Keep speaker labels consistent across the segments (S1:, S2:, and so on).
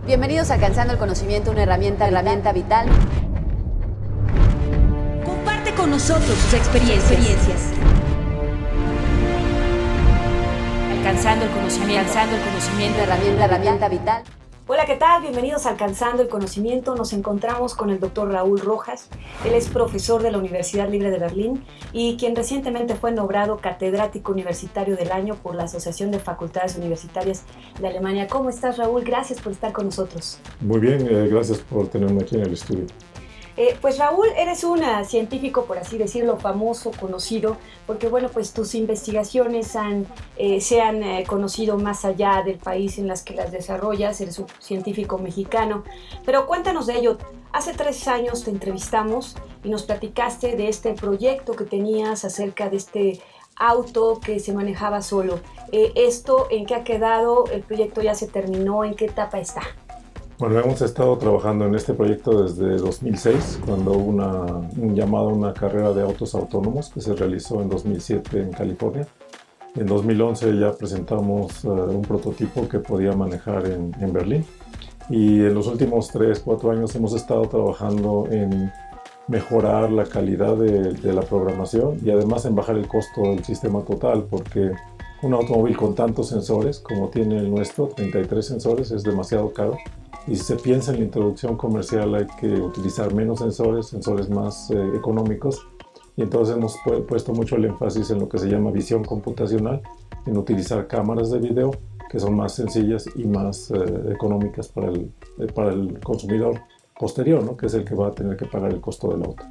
S1: Bienvenidos a Alcanzando el Conocimiento, una herramienta vital.
S2: Comparte con nosotros sus experiencias. Alcanzando el conocimiento,
S1: herramienta vital.
S2: Hola, ¿qué tal? Bienvenidos a Alcanzando el Conocimiento. Nos encontramos con el doctor Raúl Rojas. Él es profesor de la Universidad Libre de Berlín y quien recientemente fue nombrado catedrático universitario del año por la Asociación de Facultades Universitarias de Alemania. ¿Cómo estás, Raúl? Gracias por estar con nosotros.
S3: Muy bien, gracias por tenerme aquí en el estudio.
S2: Pues Raúl, eres un científico, por así decirlo, famoso, conocido, porque bueno, pues tus investigaciones se han conocido más allá del país en las que las desarrollas. Eres un científico mexicano, pero cuéntanos de ello. Hace 3 años te entrevistamos y nos platicaste de este proyecto que tenías acerca de este auto que se manejaba solo. ¿Esto en qué ha quedado? ¿El proyecto ya se terminó? ¿En qué etapa está?
S3: Bueno, hemos estado trabajando en este proyecto desde 2006, cuando hubo un llamado a una carrera de autos autónomos que se realizó en 2007 en California. En 2011 ya presentamos un prototipo que podía manejar en Berlín. Y en los últimos 3-4 años hemos estado trabajando en mejorar la calidad de la programación y además en bajar el costo del sistema total, porque un automóvil con tantos sensores como tiene el nuestro, 33 sensores, es demasiado caro. Y si se piensa en la introducción comercial hay que utilizar menos sensores más económicos. Y entonces hemos puesto mucho el énfasis en lo que se llama visión computacional, en utilizar cámaras de video que son más sencillas y más económicas para el consumidor posterior, ¿no? Que es el que va a tener que pagar el costo del auto.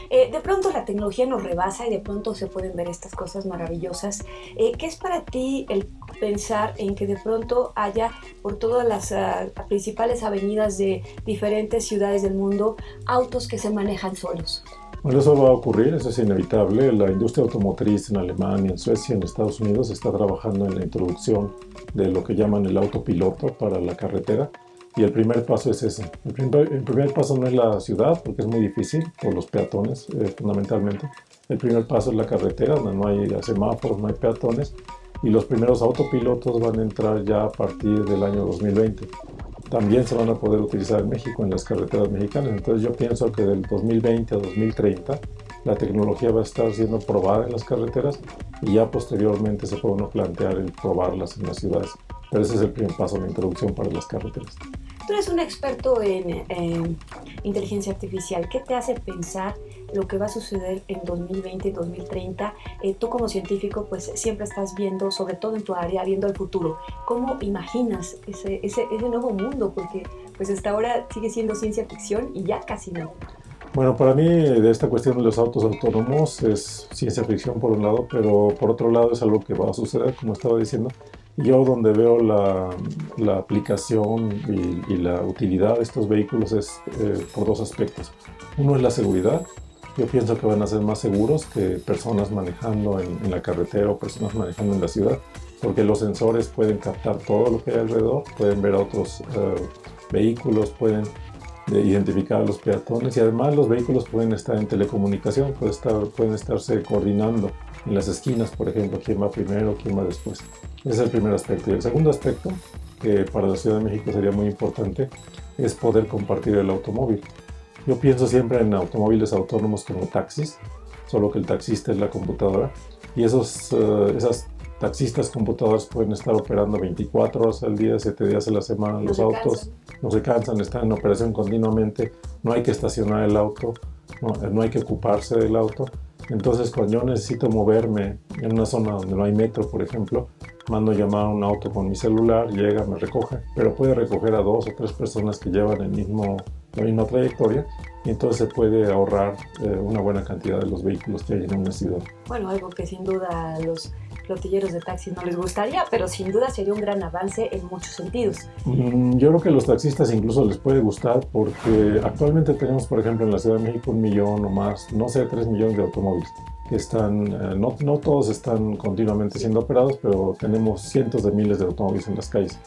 S2: De pronto la tecnología nos rebasa y de pronto se pueden ver estas cosas maravillosas. ¿Qué es para ti el pensar en que de pronto haya por todas las principales avenidas de diferentes ciudades del mundo autos que se manejan solos?
S3: Bueno, eso va a ocurrir, eso es inevitable. La industria automotriz en Alemania, en Suecia, en Estados Unidos está trabajando en la introducción de lo que llaman el autopiloto para la carretera. Y el primer paso es ese. El primer paso no es la ciudad, porque es muy difícil, por los peatones fundamentalmente. El primer paso es la carretera, donde no hay semáforos, no hay peatones. Y los primeros autopilotos van a entrar ya a partir del año 2020. También se van a poder utilizar en México, en las carreteras mexicanas. Entonces yo pienso que del 2020 a 2030 la tecnología va a estar siendo probada en las carreteras y ya posteriormente se puede uno plantear el probarlas en las ciudades. Pero ese es el primer paso, la introducción para las carreteras.
S2: Tú eres un experto en inteligencia artificial. ¿Qué te hace pensar lo que va a suceder en 2020 y 2030? Tú como científico pues siempre estás viendo, sobre todo en tu área, viendo el futuro. ¿Cómo imaginas ese nuevo mundo? Porque pues hasta ahora sigue siendo ciencia ficción y ya casi no.
S3: Bueno, para mí de esta cuestión de los autos autónomos es ciencia ficción por un lado, pero por otro lado es algo que va a suceder, como estaba diciendo. Yo donde veo la aplicación y la utilidad de estos vehículos es por 2 aspectos. Uno es la seguridad. Yo pienso que van a ser más seguros que personas manejando en la carretera o personas manejando en la ciudad, porque los sensores pueden captar todo lo que hay alrededor, pueden ver a otros vehículos, pueden identificar a los peatones y además los vehículos pueden estar en telecomunicación, pueden estarse coordinando en las esquinas, por ejemplo, quién va primero, quién va después. Ese es el primer aspecto. Y el segundo aspecto, que para la Ciudad de México sería muy importante, es poder compartir el automóvil. Yo pienso siempre en automóviles autónomos como taxis, solo que el taxista es la computadora, y esas taxistas computadoras pueden estar operando 24 horas al día, 7 días a la semana. Los autos no se cansan, están en operación continuamente, no hay que estacionar el auto, no hay que ocuparse del auto. Entonces, cuando yo necesito moverme en una zona donde no hay metro, por ejemplo, mando llamar a un auto con mi celular, llega, me recoge, pero puede recoger a 2 o 3 personas que llevan la misma trayectoria y entonces se puede ahorrar una buena cantidad de los vehículos que hay en una ciudad.
S2: Bueno, algo que sin duda a los flotilleros de taxis no les gustaría, pero sin duda sería un gran avance en muchos sentidos.
S3: Yo creo que a los taxistas incluso les puede gustar porque actualmente tenemos, por ejemplo, en la Ciudad de México 1 millón o más, no sé, 3 millones de automóviles que están, no todos están continuamente siendo operados, pero tenemos cientos de miles de automóviles en las calles.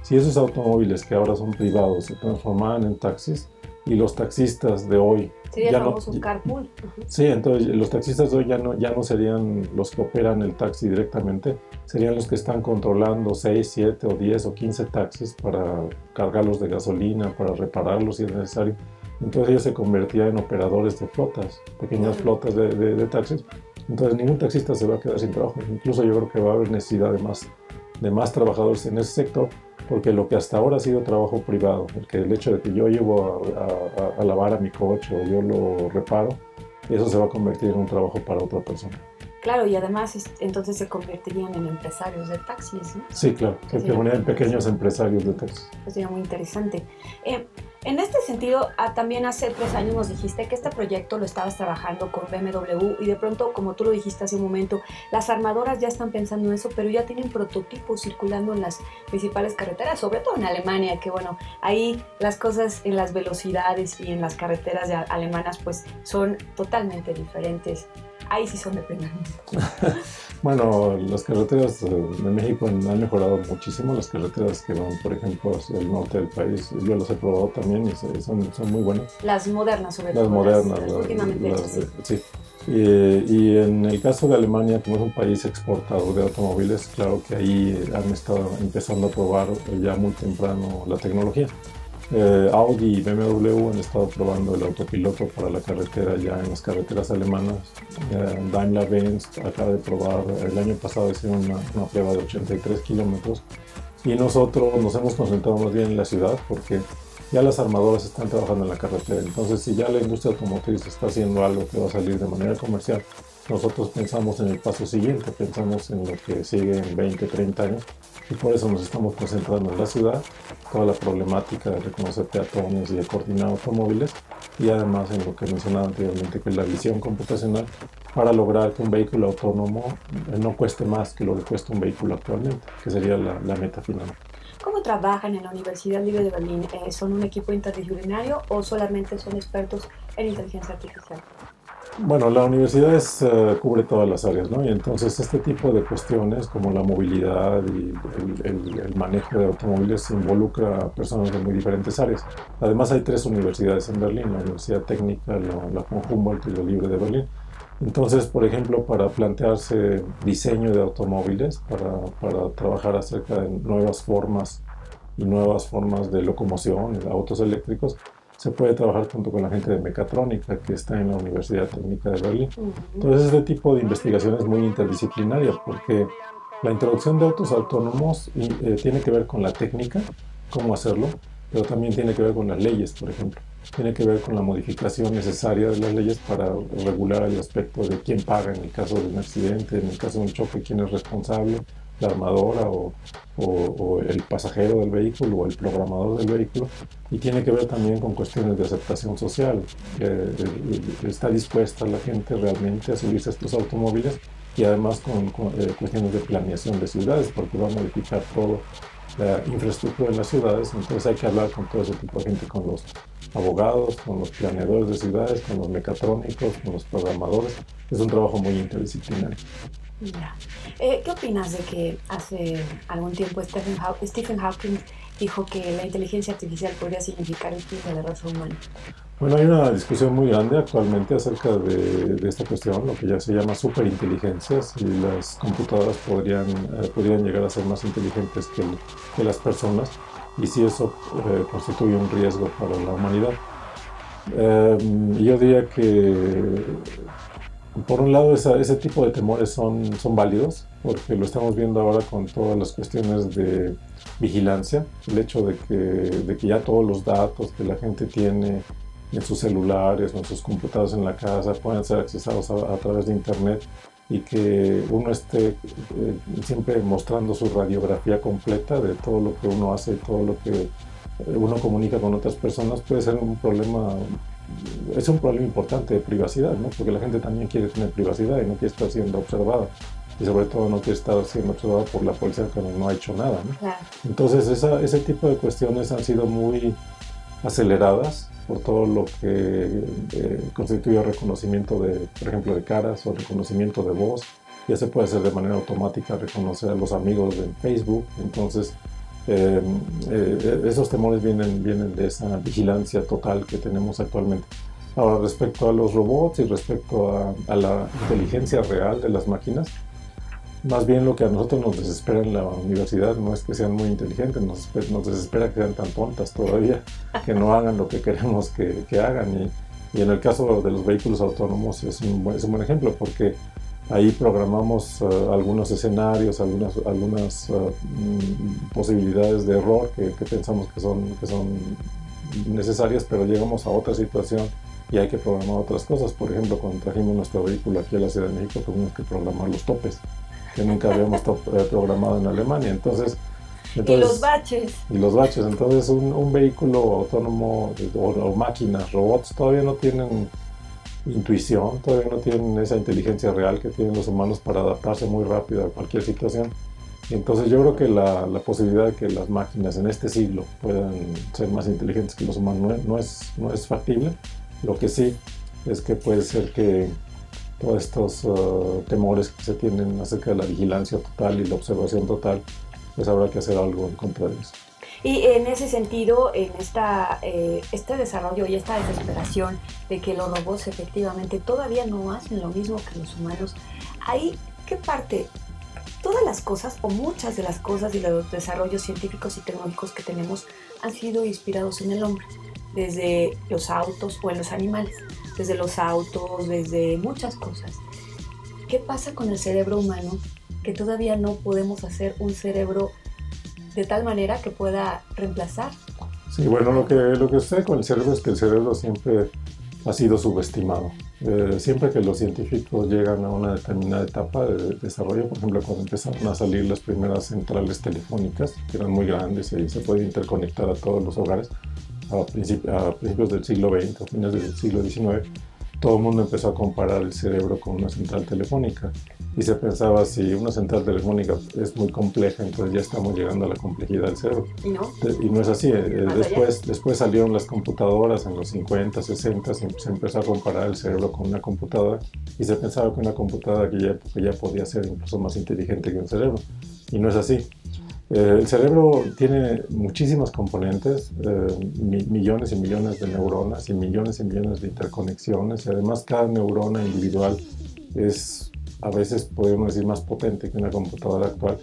S3: Si esos automóviles que ahora son privados se transformaran en taxis, y los taxistas de hoy
S2: Sería
S3: ya
S2: el
S3: no,
S2: famoso carpool.
S3: sí, entonces los taxistas de hoy ya no serían los que operan el taxi directamente, serían los que están controlando 6, 7 o 10 o 15 taxis para cargarlos de gasolina, para repararlos si es necesario. Entonces ellos se convertían en operadores de flotas, pequeñas flotas de taxis. Entonces ningún taxista se va a quedar sin trabajo. Incluso yo creo que va a haber necesidad de más trabajadores en ese sector, porque lo que hasta ahora ha sido trabajo privado, el hecho de que yo llevo a lavar a mi coche o yo lo reparo, eso se va a convertir en un trabajo para otra persona.
S2: Claro, y además entonces se convertirían en empresarios de taxis, ¿no?
S3: Sí, claro, se convertirían en pequeños empresarios de taxis.
S2: Eso sería muy interesante. En este sentido, también hace 3 años nos dijiste que este proyecto lo estabas trabajando con BMW y de pronto, como tú lo dijiste hace un momento, las armadoras ya están pensando en eso, pero ya tienen prototipos circulando en las principales carreteras, sobre todo en Alemania, que bueno, ahí las cosas en las velocidades y en las carreteras alemanas pues son totalmente diferentes. Ahí sí son de pena.
S3: Bueno, las carreteras de México han mejorado muchísimo. Las carreteras que van, por ejemplo, hacia el norte del país, yo las he probado también y son muy buenas.
S2: Las modernas, sobre todo.
S3: Las modernas,
S2: últimamente
S3: sí. Y en el caso de Alemania, como es un país exportador de automóviles, claro que ahí han estado empezando a probar ya muy temprano la tecnología. Audi y BMW han estado probando el autopiloto para la carretera ya en las carreteras alemanas. Daimler-Benz acaba de probar, el año pasado hicieron una prueba de 83 kilómetros y nosotros nos hemos concentrado más bien en la ciudad porque ya las armadoras están trabajando en la carretera. Entonces, si ya la industria automotriz está haciendo algo que va a salir de manera comercial, nosotros pensamos en el paso siguiente, pensamos en lo que sigue en 20, 30 años y por eso nos estamos concentrando en la ciudad, toda la problemática de reconocer peatones y de coordinar automóviles y además en lo que mencionaba anteriormente, que es la visión computacional para lograr que un vehículo autónomo no cueste más que lo que cuesta un vehículo actualmente, que sería la meta final.
S2: ¿Cómo trabajan en la Universidad Libre de Berlín? ¿Son un equipo interdisciplinario o solamente son expertos en inteligencia artificial?
S3: Bueno, la universidad cubre todas las áreas, ¿no? Y entonces este tipo de cuestiones como la movilidad y el manejo de automóviles involucra a personas de muy diferentes áreas. Además hay 3 universidades en Berlín, la Universidad Técnica, la von Humboldt y la Libre de Berlín. Entonces, por ejemplo, para plantearse diseño de automóviles, para trabajar acerca de nuevas formas de locomoción, de autos eléctricos, se puede trabajar junto con la gente de mecatrónica que está en la Universidad Técnica de Berlín. Entonces, este tipo de investigación es muy interdisciplinaria porque la introducción de autos autónomos tiene que ver con la técnica, cómo hacerlo, pero también tiene que ver con las leyes, por ejemplo. Tiene que ver con la modificación necesaria de las leyes para regular el aspecto de quién paga en el caso de un accidente, en el caso de un choque, quién es responsable, la armadora o el pasajero del vehículo o el programador del vehículo, y tiene que ver también con cuestiones de aceptación social. Está dispuesta la gente realmente a subirse a estos automóviles y además con cuestiones de planeación de ciudades, porque va a modificar todo la infraestructura de las ciudades. Entonces hay que hablar con todo ese tipo de gente, con los abogados, con los planeadores de ciudades, con los mecatrónicos, con los programadores. Es un trabajo muy interdisciplinario.
S2: Ya. ¿Qué opinas de que hace algún tiempo Stephen Hawking dijo que la inteligencia artificial podría significar el fin de la raza humana?
S3: Bueno, hay una discusión muy grande actualmente acerca de esta cuestión, lo que ya se llama superinteligencias, y las computadoras podrían llegar a ser más inteligentes que las personas, y si eso constituye un riesgo para la humanidad. Yo diría que por un lado ese tipo de temores son válidos, porque lo estamos viendo ahora con todas las cuestiones de vigilancia, el hecho de que ya todos los datos que la gente tiene en sus celulares o en sus computadoras en la casa puedan ser accesados a través de internet, y que uno esté siempre mostrando su radiografía completa de todo lo que uno hace y todo lo que uno comunica con otras personas, puede ser un problema. Es un problema importante de privacidad, ¿no? Porque la gente también quiere tener privacidad y no quiere estar siendo observada, y sobre todo no quiere estar siendo observada por la policía cuando no ha hecho nada, ¿no?
S2: Claro.
S3: Entonces ese tipo de cuestiones han sido muy aceleradas por todo lo que constituye reconocimiento por ejemplo, de caras o reconocimiento de voz. Ya se puede hacer de manera automática reconocer a los amigos en Facebook. Entonces Esos temores vienen de esa vigilancia total que tenemos actualmente. Ahora, respecto a los robots y respecto a la inteligencia real de las máquinas, más bien lo que a nosotros nos desespera en la universidad no es que sean muy inteligentes, nos desespera que sean tan tontas todavía, que no hagan lo que queremos que hagan. Y en el caso de los vehículos autónomos es un buen ejemplo, porque ahí programamos algunos escenarios, algunas posibilidades de error que pensamos que son necesarias, pero llegamos a otra situación y hay que programar otras cosas. Por ejemplo, cuando trajimos nuestro vehículo aquí a la Ciudad de México, tuvimos que programar los topes, que nunca habíamos programado en Alemania. Entonces,
S2: y los baches.
S3: Y los baches. Entonces, un vehículo autónomo o máquinas, robots, todavía no tienen intuición, todavía no tienen esa inteligencia real que tienen los humanos para adaptarse muy rápido a cualquier situación. Entonces yo creo que la posibilidad de que las máquinas en este siglo puedan ser más inteligentes que los humanos no es factible. Lo que sí es que puede ser que todos estos temores que se tienen acerca de la vigilancia total y la observación total, pues habrá que hacer algo en contra de eso.
S2: Y en ese sentido, en este desarrollo y esta desesperación de que los robots efectivamente todavía no hacen lo mismo que los humanos, ¿ahí qué parte? Todas las cosas, o muchas de las cosas y los desarrollos científicos y tecnológicos que tenemos han sido inspirados en el hombre, desde los autos o en los animales, desde los autos, desde muchas cosas. ¿Qué pasa con el cerebro humano? Que todavía no podemos hacer un cerebro de tal manera que pueda reemplazar.
S3: Sí, bueno, lo que sucede con el cerebro es que el cerebro siempre ha sido subestimado. Siempre que los científicos llegan a una determinada etapa de desarrollo, por ejemplo, cuando empezaron a salir las primeras centrales telefónicas, que eran muy grandes y se puede interconectar a todos los hogares, a principios del siglo XX, a fines del siglo XIX, todo el mundo empezó a comparar el cerebro con una central telefónica y se pensaba, si una central telefónica es muy compleja, entonces ya estamos llegando a la complejidad del cerebro. Y no es así. Después salieron las computadoras en los 50, 60, se empezó a comparar el cerebro con una computadora y se pensaba que una computadora de aquella época ya podía ser incluso más inteligente que un cerebro. Y no es así. El cerebro tiene muchísimos componentes, millones y millones de neuronas y millones de interconexiones, y además cada neurona individual es, a veces podemos decir, más potente que una computadora actual.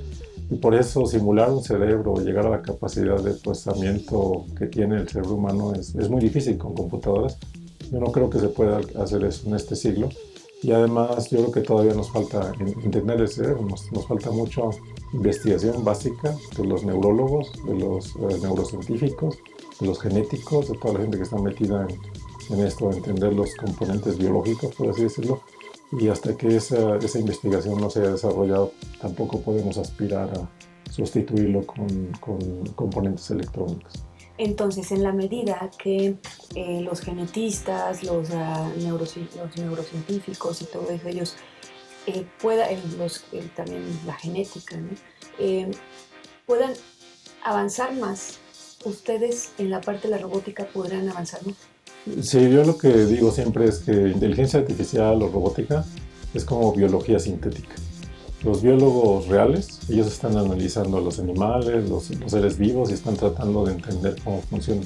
S3: Y por eso simular un cerebro o llegar a la capacidad de procesamiento que tiene el cerebro humano es muy difícil con computadoras. Yo no creo que se pueda hacer eso en este siglo. Y además yo creo que todavía nos falta entender el cerebro, nos falta mucho investigación básica de los neurólogos, de los neurocientíficos, de los genéticos, de toda la gente que está metida en esto, entender los componentes biológicos, por así decirlo. Y hasta que esa investigación no se haya desarrollado, tampoco podemos aspirar a sustituirlo con componentes electrónicos.
S2: Entonces, en la medida que los genetistas, los neurocientíficos y todos ellos también la genética, ¿no? Puedan avanzar más, ustedes en la parte de la robótica podrán avanzar más.
S3: Sí, yo lo que digo siempre es que inteligencia artificial o robótica es como biología sintética. Los biólogos reales, ellos están analizando a los animales, los seres vivos y están tratando de entender cómo funcionan.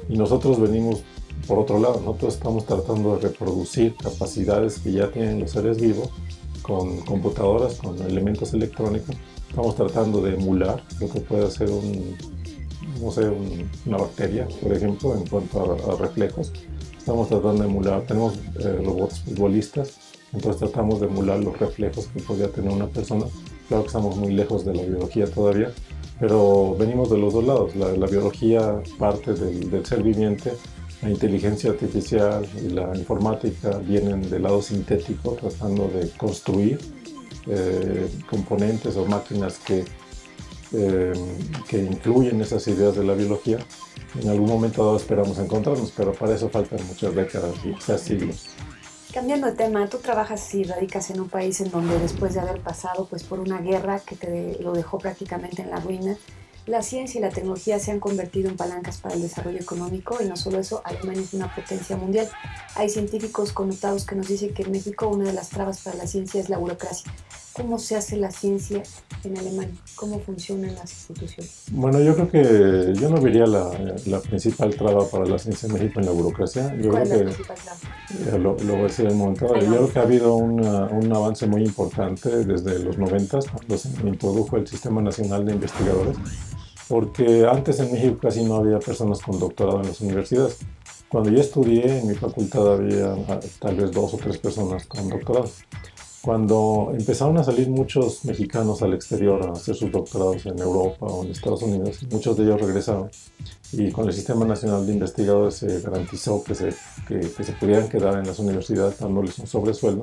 S3: Y nosotros venimos por otro lado, nosotros estamos tratando de reproducir capacidades que ya tienen los seres vivos con computadoras, con elementos electrónicos. Estamos tratando de emular lo que puede hacer una bacteria, por ejemplo, en cuanto a reflejos. Estamos tratando de emular, tenemos robots futbolistas, entonces tratamos de emular los reflejos que podría tener una persona. Claro que estamos muy lejos de la biología todavía, pero venimos de los dos lados. La biología parte del ser viviente, la inteligencia artificial y la informática vienen del lado sintético, tratando de construir componentes o máquinas que incluyen esas ideas de la biología. En algún momento dado esperamos encontrarnos, pero para eso faltan muchas décadas y quizás siglos.
S2: Cambiando de tema, tú trabajas y radicas en un país en donde después de haber pasado pues, por una guerra que te lo dejó prácticamente en la ruina, la ciencia y la tecnología se han convertido en palancas para el desarrollo económico y no solo eso, Alemania es una potencia mundial. Hay científicos connotados que nos dicen que en México una de las trabas para la ciencia es la burocracia. ¿Cómo se hace la ciencia en Alemania? ¿Cómo funcionan las instituciones?
S3: Bueno, yo creo que yo no vería la principal traba para la ciencia en México en la burocracia. Yo
S2: ¿Cuál es
S3: creo
S2: la
S3: que,
S2: principal traba?
S3: lo voy a decir en un momento, yo creo que ha habido un avance muy importante desde los 90, cuando se introdujo el Sistema Nacional de Investigadores, porque antes en México casi no había personas con doctorado en las universidades. Cuando yo estudié, en mi facultad había tal vez 2 o 3 personas con doctorado. Cuando empezaron a salir muchos mexicanos al exterior a hacer sus doctorados en Europa o en Estados Unidos, muchos de ellos regresaron y con el Sistema Nacional de Investigadores se garantizó que se pudieran quedar en las universidades dándoles un sobresueldo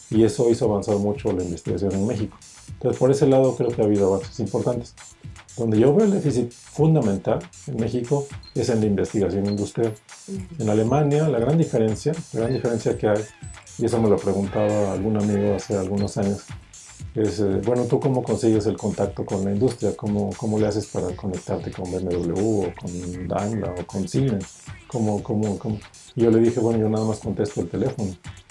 S3: y eso hizo avanzar mucho la investigación en México. Entonces, por ese lado creo que ha habido avances importantes. Donde yo veo el déficit fundamental en México es en la investigación industrial. En Alemania, la gran diferencia que hay, y eso me lo preguntaba algún amigo hace algunos años, es, bueno, ¿tú cómo consigues el contacto con la industria? ¿Cómo le haces para conectarte con BMW o con Daimler o con Siemens? Y yo le dije, bueno, yo nada más contesto el teléfono.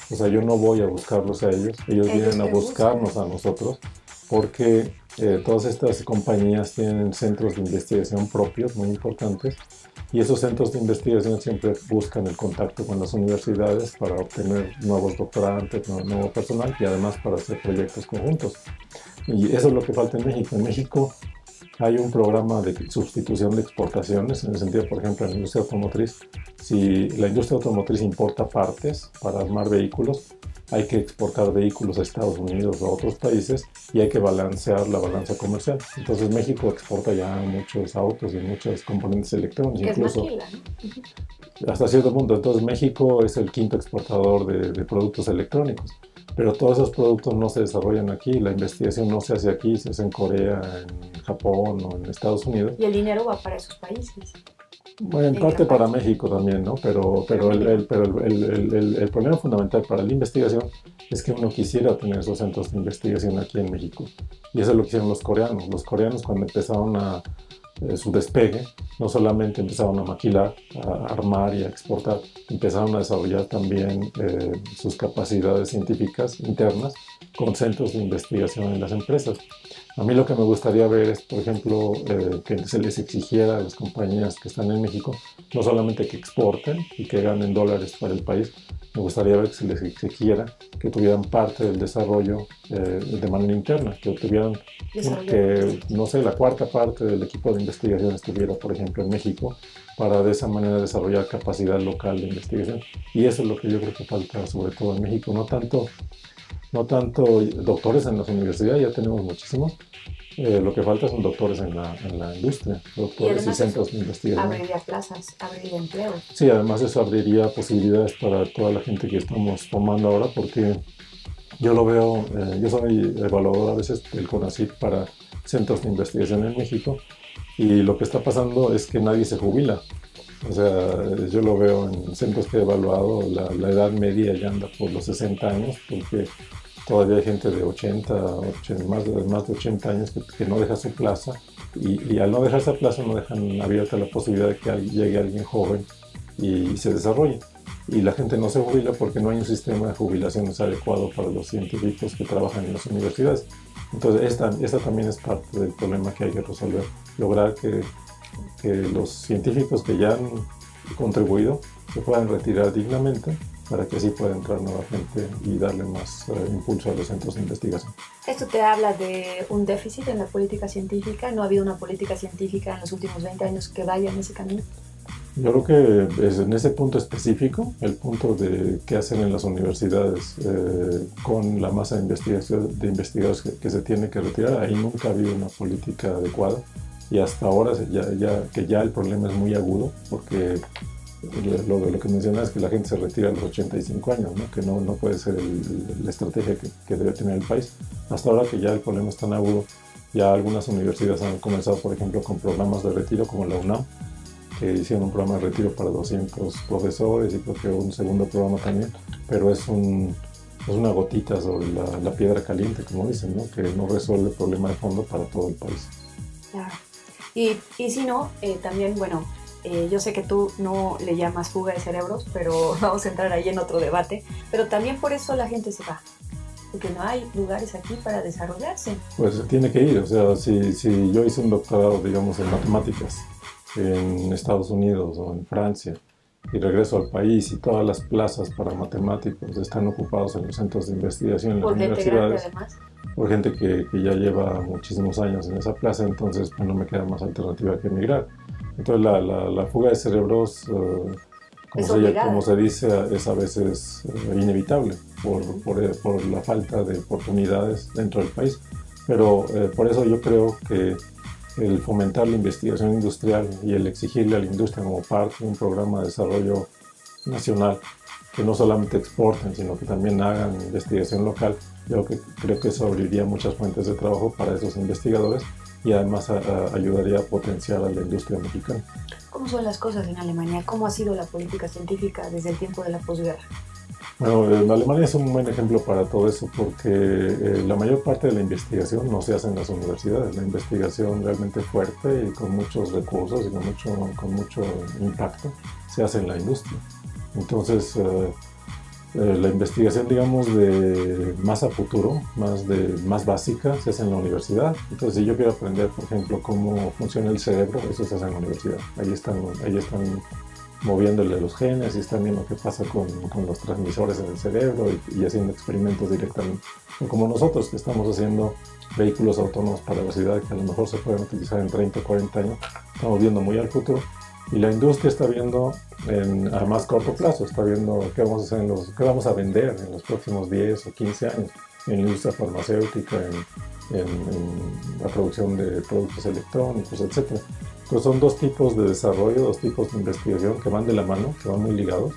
S3: O sea, yo no voy a buscarlos a ellos vienen a buscarnos a nosotros, porque todas estas compañías tienen centros de investigación propios muy importantes y esos centros de investigación siempre buscan el contacto con las universidades para obtener nuevos doctorantes, nuevo personal y además para hacer proyectos conjuntos. Y eso es lo que falta en México. En México hay un programa de sustitución de exportaciones, en el sentido, por ejemplo, en la industria automotriz. Si la industria automotriz importa partes para armar vehículos, hay que exportar vehículos a Estados Unidos o a otros países y hay que balancear la balanza comercial. Entonces México exporta ya muchos autos y muchos componentes electrónicos, incluso
S2: maquila, ¿no?
S3: hasta cierto punto. Entonces México es el quinto exportador de productos electrónicos, pero todos esos productos no se desarrollan aquí, la investigación no se hace aquí, se hace en Corea, en Japón o en Estados Unidos.
S2: Y el dinero va para esos países.
S3: Bueno, en parte para México también, ¿no? Pero el problema fundamental para la investigación es que uno quisiera tener esos centros de investigación aquí en México. Y eso es lo que hicieron los coreanos. Los coreanos, cuando empezaron su despegue, no solamente empezaron a maquilar, a armar y a exportar, empezaron a desarrollar también sus capacidades científicas internas con centros de investigación en las empresas. A mí lo que me gustaría ver es, por ejemplo, que se les exigiera a las compañías que están en México, no solamente que exporten y que ganen dólares para el país, me gustaría ver que se les exigiera que tuvieran parte del desarrollo de manera interna, que tuvieran, que, no sé, la cuarta parte del equipo de investigación estuviera, por ejemplo, en México, para de esa manera desarrollar capacidad local de investigación. Y eso es lo que yo creo que falta, sobre todo en México, no tanto doctores en las universidades, ya tenemos muchísimos. Lo que falta son doctores en la industria, doctores y centros de investigación.
S2: Abriría plazas, abriría empleos.
S3: Sí, además eso abriría posibilidades para toda la gente que estamos formando ahora, porque yo lo veo, yo soy evaluador a veces del CONACYT para centros de investigación en México, y lo que está pasando es que nadie se jubila. O sea, yo lo veo en centros que he evaluado, la edad media ya anda por los 60 años, porque todavía hay gente de 80 más de 80 años que no deja su plaza, y al no dejar esa plaza no dejan abierta la posibilidad de que llegue alguien joven y se desarrolle. Y la gente no se jubila porque no hay un sistema de jubilaciones adecuado para los científicos que trabajan en las universidades. Entonces esta también es parte del problema que hay que resolver, lograr que los científicos que ya han contribuido se puedan retirar dignamente para que así pueda entrar nueva gente y darle más impulso a los centros de investigación.
S2: Esto te habla de un déficit en la política científica. ¿No ha habido una política científica en los últimos 20 años que vaya en ese camino?
S3: Yo creo que es en ese punto específico, el punto de qué hacen en las universidades con la masa de investigadores que se tiene que retirar, ahí nunca ha habido una política adecuada, y hasta ahora ya el problema es muy agudo, porque lo que mencionas es que la gente se retira a los 85 años, ¿no? Que no puede ser la estrategia que debe tener el país. Hasta ahora que ya el problema es tan agudo, ya algunas universidades han comenzado, por ejemplo, con programas de retiro como la UNAM, que hicieron un programa de retiro para 200 profesores, y creo que un segundo programa también, pero es una gotita sobre la piedra caliente, como dicen, ¿no? Que no resuelve el problema de fondo para todo el país.
S2: Claro. Y si no, también, bueno, yo sé que tú no le llamas fuga de cerebros, pero vamos a entrar ahí en otro debate, pero también por eso la gente se va. porque no hay lugares aquí para desarrollarse.
S3: Pues tiene que ir, o sea, si yo hice un doctorado, digamos, en matemáticas en Estados Unidos o en Francia y regreso al país y todas las plazas para matemáticos están ocupados en los centros de investigación, en las universidades, por gente que ya lleva muchísimos años en esa plaza, entonces pues, no me queda más alternativa que emigrar. Entonces la fuga de cerebros, como se dice, es a veces inevitable por la falta de oportunidades dentro del país. Pero por eso yo creo que el fomentar la investigación industrial y el exigirle a la industria como parte de un programa de desarrollo nacional, que no solamente exporten, sino que también hagan investigación local, yo creo que eso abriría muchas fuentes de trabajo para esos investigadores y además ayudaría a potenciar a la industria mexicana.
S2: ¿Cómo son las cosas en Alemania? ¿Cómo ha sido la política científica desde el tiempo de la posguerra?
S3: Bueno, Alemania es un buen ejemplo para todo eso porque la mayor parte de la investigación no se hace en las universidades. La investigación realmente fuerte y con muchos recursos y con mucho impacto se hace en la industria. Entonces, la investigación, digamos, de más a futuro, más básica, se hace en la universidad. Entonces, si yo quiero aprender, por ejemplo, cómo funciona el cerebro, eso se hace en la universidad. Ahí están moviéndole los genes y están viendo qué pasa con los transmisores en el cerebro y haciendo experimentos directamente. O como nosotros que estamos haciendo vehículos autónomos para la ciudad que a lo mejor se pueden utilizar en 30 o 40 años, estamos viendo muy al futuro. Y la industria está viendo a más corto plazo, está viendo qué vamos a hacer qué vamos a vender en los próximos 10 o 15 años en la industria farmacéutica, en la producción de productos electrónicos, etc. Entonces son dos tipos de desarrollo, dos tipos de investigación que van de la mano, que van muy ligados,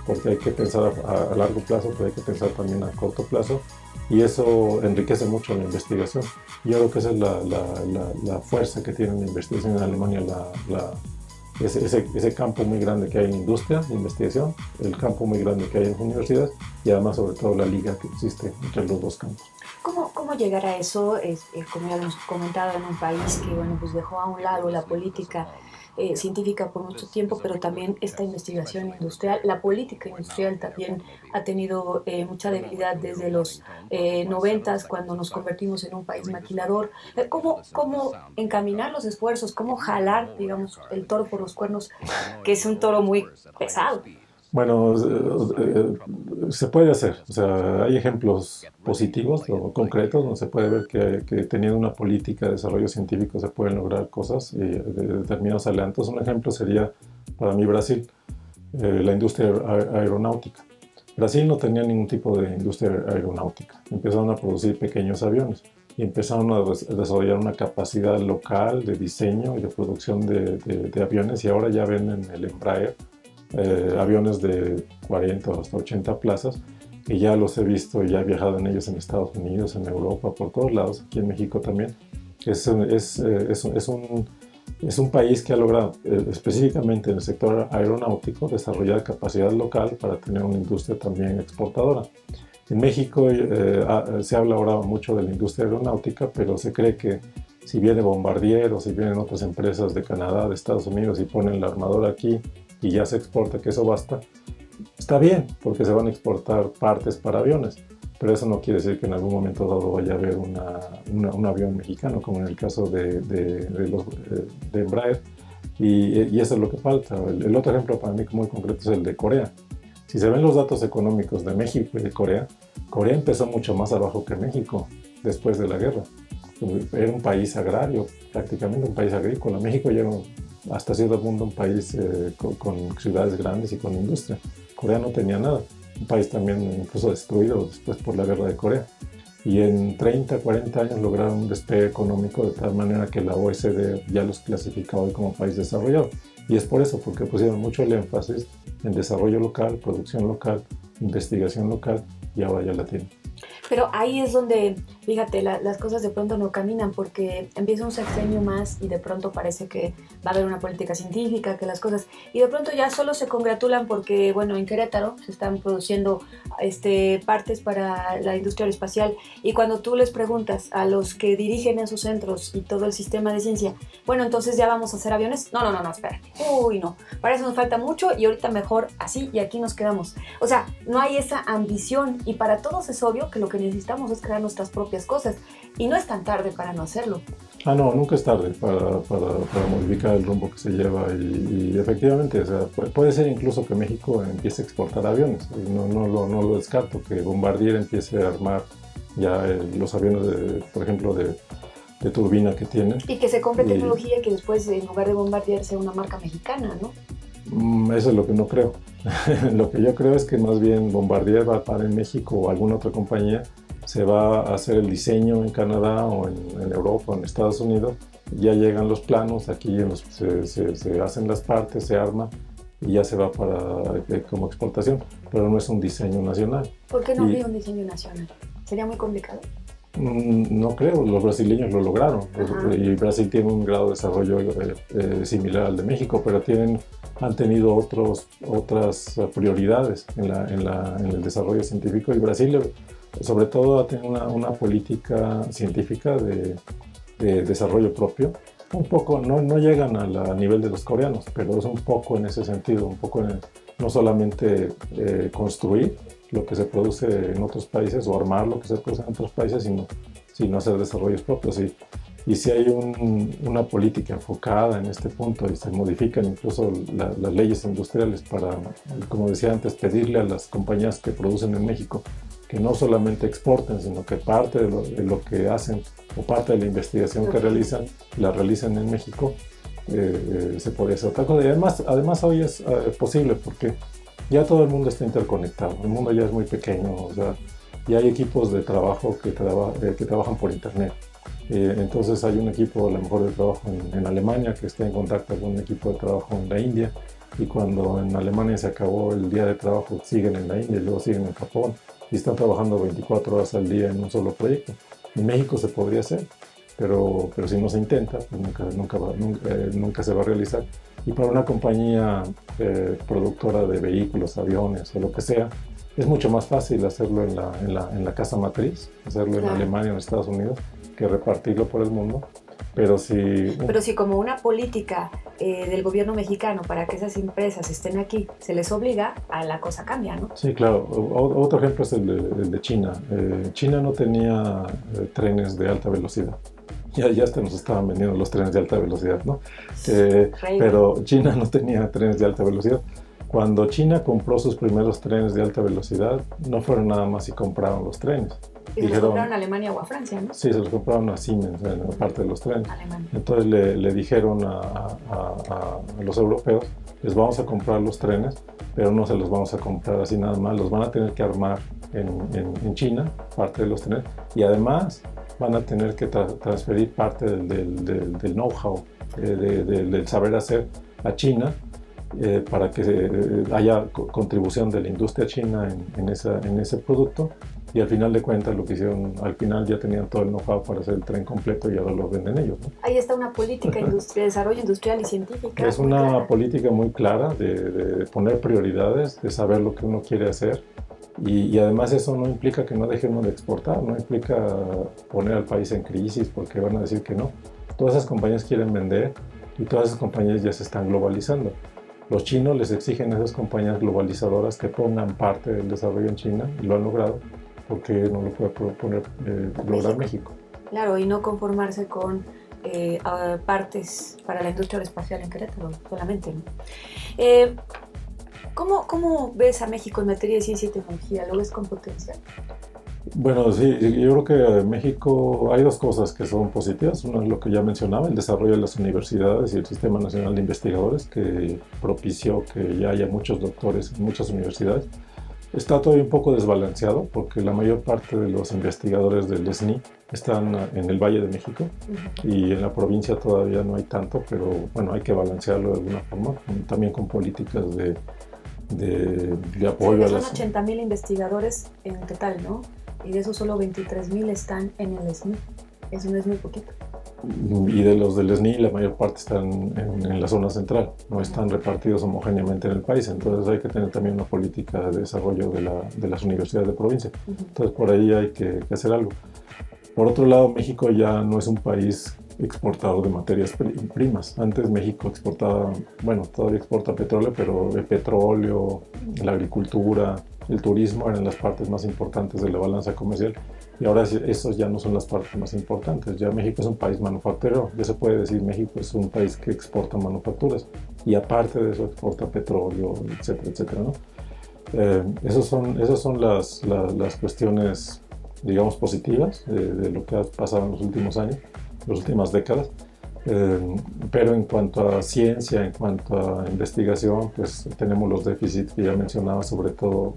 S3: porque hay que pensar a largo plazo, pero hay que pensar también a corto plazo, y eso enriquece mucho la investigación. Yo creo que esa es la fuerza que tiene la investigación en Alemania, ese campo muy grande que hay en industria, de investigación, el campo muy grande que hay en universidades y además sobre todo la liga que existe entre los dos campos.
S2: ¿Cómo llegar a eso? Como ya hemos comentado, en un país que bueno, pues dejó a un lado la política científica por mucho tiempo, pero también esta investigación industrial, la política industrial también ha tenido mucha debilidad desde los 90s, cuando nos convertimos en un país maquilador. ¿Cómo encaminar los esfuerzos? ¿Cómo jalar, digamos, el toro por los cuernos, que es un toro muy pesado?
S3: Bueno, se puede hacer, o sea, hay ejemplos positivos o concretos donde se puede ver que teniendo una política de desarrollo científico se pueden lograr cosas y determinados adelantos. Un ejemplo sería para mí Brasil, la industria aeronáutica. Brasil no tenía ningún tipo de industria aeronáutica, empezaron a producir pequeños aviones y empezaron a desarrollar una capacidad local de diseño y de producción de aviones y ahora ya venden el Embraer. Aviones de 40 hasta 80 plazas, que ya los he visto y ya he viajado en ellos en Estados Unidos, en Europa, por todos lados, aquí en México también. Es un país que ha logrado, específicamente en el sector aeronáutico, desarrollar capacidad local para tener una industria también exportadora. En México se habla ahora mucho de la industria aeronáutica, pero se cree que si viene Bombardier o si vienen otras empresas de Canadá, de Estados Unidos y ponen la armadora aquí, y ya se exporta, que eso basta, está bien, porque se van a exportar partes para aviones, pero eso no quiere decir que en algún momento dado vaya a haber un avión mexicano, como en el caso de Embraer, y eso es lo que falta. El otro ejemplo para mí muy concreto es el de Corea. Si se ven los datos económicos de México y de Corea, Corea empezó mucho más abajo que México después de la guerra. Era un país agrario, prácticamente un país agrícola. México ya era hasta cierto punto un país con ciudades grandes y con industria. Corea no tenía nada, un país también incluso destruido después por la guerra de Corea. Y en 30, 40 años lograron un despegue económico de tal manera que la OECD ya los clasificaba hoy como país desarrollado. Y es por eso, porque pusieron mucho el énfasis en desarrollo local, producción local, investigación local, y ahora ya la tienen.
S2: Pero ahí es donde, fíjate, las cosas de pronto no caminan, porque empieza un sexenio más y de pronto parece que va a haber una política científica, que las cosas, y de pronto ya solo se congratulan porque, bueno, en Querétaro se están produciendo partes para la industria aeroespacial, y cuando tú les preguntas a los que dirigen esos centros y todo el sistema de ciencia, bueno, entonces ya vamos a hacer aviones, no, espérate, uy, no, para eso nos falta mucho y ahorita mejor así y aquí nos quedamos. O sea, no hay esa ambición, y para todos es obvio que lo que que necesitamos es crear nuestras propias cosas. Y no es tan tarde para no hacerlo.
S3: No, nunca es tarde para modificar el rumbo que se lleva y efectivamente, o sea, puede ser incluso que México empiece a exportar aviones. No lo descarto, que Bombardier empiece a armar ya los aviones, por ejemplo, de turbina que tienen.
S2: Y que se compre tecnología y que después, en lugar de Bombardier, sea una marca mexicana, ¿no?
S3: Eso es lo que no creo. Lo que yo creo es que más bien Bombardier va a parar en México o alguna otra compañía, se va a hacer el diseño en Canadá o en Europa o en Estados Unidos, ya llegan los planos, aquí se hacen las partes, se arma y ya se va como exportación, pero no es un diseño nacional.
S2: ¿Por qué no habría un diseño nacional? ¿Sería muy complicado?
S3: No creo, los brasileños lo lograron. Y Brasil tiene un grado de desarrollo similar al de México, pero han tenido otras prioridades en el desarrollo científico, y Brasil sobre todo ha tenido una política científica de desarrollo propio. Un poco, no llegan a nivel de los coreanos, pero es un poco en ese sentido, un poco no solamente construir lo que se produce en otros países o armar lo que se produce en otros países, sino hacer desarrollos propios. Y si hay una política enfocada en este punto y se modifican incluso las leyes industriales para, como decía antes, pedirle a las compañías que producen en México que no solamente exporten, sino que parte de lo que hacen o parte de la investigación que realizan, la realicen en México, se podría hacer otra cosa. Y además hoy es posible porque ya todo el mundo está interconectado, el mundo ya es muy pequeño, o sea, ya hay equipos de trabajo que trabajan por internet. Entonces hay un equipo a lo mejor de trabajo en Alemania que está en contacto con un equipo de trabajo en la India, y cuando en Alemania se acabó el día de trabajo siguen en la India y luego siguen en Japón y están trabajando 24 horas al día en un solo proyecto. En México se podría hacer, pero si no se intenta, pues nunca se va a realizar. Y para una compañía productora de vehículos, aviones o lo que sea, es mucho más fácil hacerlo en la casa matriz, hacerlo en Alemania o en Estados Unidos, que repartirlo por el mundo. Pero si como una política del gobierno mexicano para que esas empresas estén aquí se les obliga, la cosa cambia, ¿no? Sí, claro. Otro ejemplo es el de China. China no tenía trenes de alta velocidad. Ya hasta nos estaban vendiendo los trenes de alta velocidad, ¿no? Pero China no tenía trenes de alta velocidad. Cuando China compró sus primeros trenes de alta velocidad, no fueron nada más y compraron los trenes. ¿Y se los compraron a Alemania o a Francia, no? Sí, se los compraron a Siemens, en la parte de los trenes. Alemania. Entonces le dijeron a los europeos, les vamos a comprar los trenes, pero no se los vamos a comprar así nada más, los van a tener que armar en China, parte de los trenes, y además van a tener que transferir parte del know-how, del saber hacer a China, para que haya contribución de la industria china en ese producto, y al final de cuentas lo que hicieron, al final ya tenían todo el know-how para hacer el tren completo y ahora lo venden ellos, ¿no? Ahí está una política de desarrollo industrial y científica. Es una política muy clara de poner prioridades, de saber lo que uno quiere hacer, y además eso no implica que no deje uno de exportar, no implica poner al país en crisis porque van a decir que no. Todas esas compañías quieren vender y todas esas compañías ya se están globalizando. Los chinos les exigen a esas compañías globalizadoras que pongan parte del desarrollo en China, y lo han logrado, porque no lo puede lograr México. Claro, y no conformarse con partes para la industria aeroespacial en Querétaro solamente, ¿no? ¿Cómo ves a México en materia de ciencia y tecnología? ¿Lo ves con potencial? Bueno, sí, yo creo que en México hay dos cosas que son positivas. Una es lo que ya mencionaba, el desarrollo de las universidades y el Sistema Nacional de Investigadores, que propició que ya haya muchos doctores en muchas universidades. Está todavía un poco desbalanceado porque la mayor parte de los investigadores del SNI están en el Valle de México, y en la provincia todavía no hay tanto, pero bueno, hay que balancearlo de alguna forma, también con políticas de apoyo a las... Son 80,000 investigadores en total, ¿no? Y de esos solo 23,000 están en el SNI. Eso no es muy poquito. Y de los del SNI la mayor parte están en la zona central, no están repartidos homogéneamente en el país, entonces hay que tener también una política de desarrollo de las universidades de provincia. Entonces por ahí hay que hacer algo. Por otro lado, México ya no es un país exportador de materias primas. Antes México exportaba, bueno, todavía exporta petróleo, pero el petróleo, la agricultura, el turismo eran las partes más importantes de la balanza comercial, y ahora esos ya no son las partes más importantes. Ya México es un país manufacturero, ya se puede decir México es un país que exporta manufacturas, y aparte de eso exporta petróleo, etcétera, etcétera, ¿no? Esas son las cuestiones, digamos, positivas de lo que ha pasado en los últimos años, las últimas décadas. Pero en cuanto a ciencia, en cuanto a investigación, pues tenemos los déficits que ya mencionaba, sobre todo